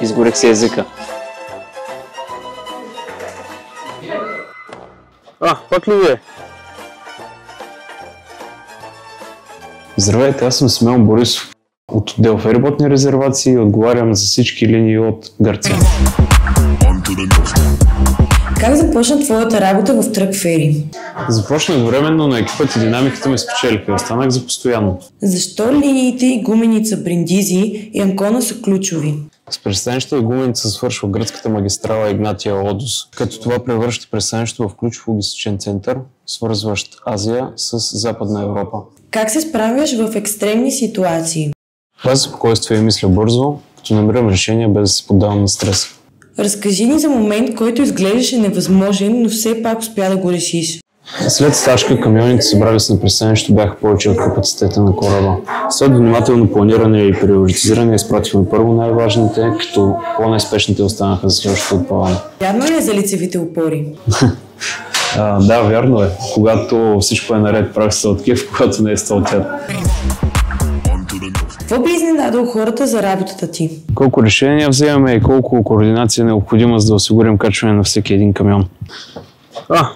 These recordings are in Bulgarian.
Изгорих си езика. Пак ли вие? Здравейте, аз съм Симеон Борисов от отдел фериботни резервации и отговарям за всички линии от Гърция. Как започна твоята работа в Трък Фери? Започнах временно, но екипът и динамиката ме спечелиха и останах за постоянно. Защо линиите и Гуменица Бриндизи и Анкона са ключови? С пристанището и Гуменица свършва гръцката магистрала Игнатия Одос, като това превръща пристанището в ключов логистичен център, свързващ Азия с Западна Европа. Как се справяш в екстремни ситуации? Пазя спокойствие и мисля бързо, като намирам решение без да се поддавам на стрес. Разкажи ни за момент, който изглеждаше невъзможен, но все пак успя да го решиш. След стачка камионите, събрали се на пристанището, бяха повече от капацитета на кораба. След внимателно планиране и приоритизиране изпратихме първо най-важните, като по-неспешните останаха за следващото отплаване. Вярно ли е за лицевите опори? Да, вярно е. Когато всичко е наред, прави стълткив, когато не е стълтят. Какво би изненадало хората за работата ти? Колко решения вземаме и колко координация е необходима, за да осигурим качване на всеки един камион.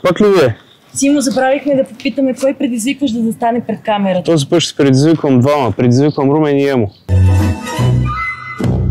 Пак ли вие? Симо, забравихме да попитаме кой предизвикваш да застане пред камерата. Този път ще предизвиквам двама. Предизвиквам Румен и Емо.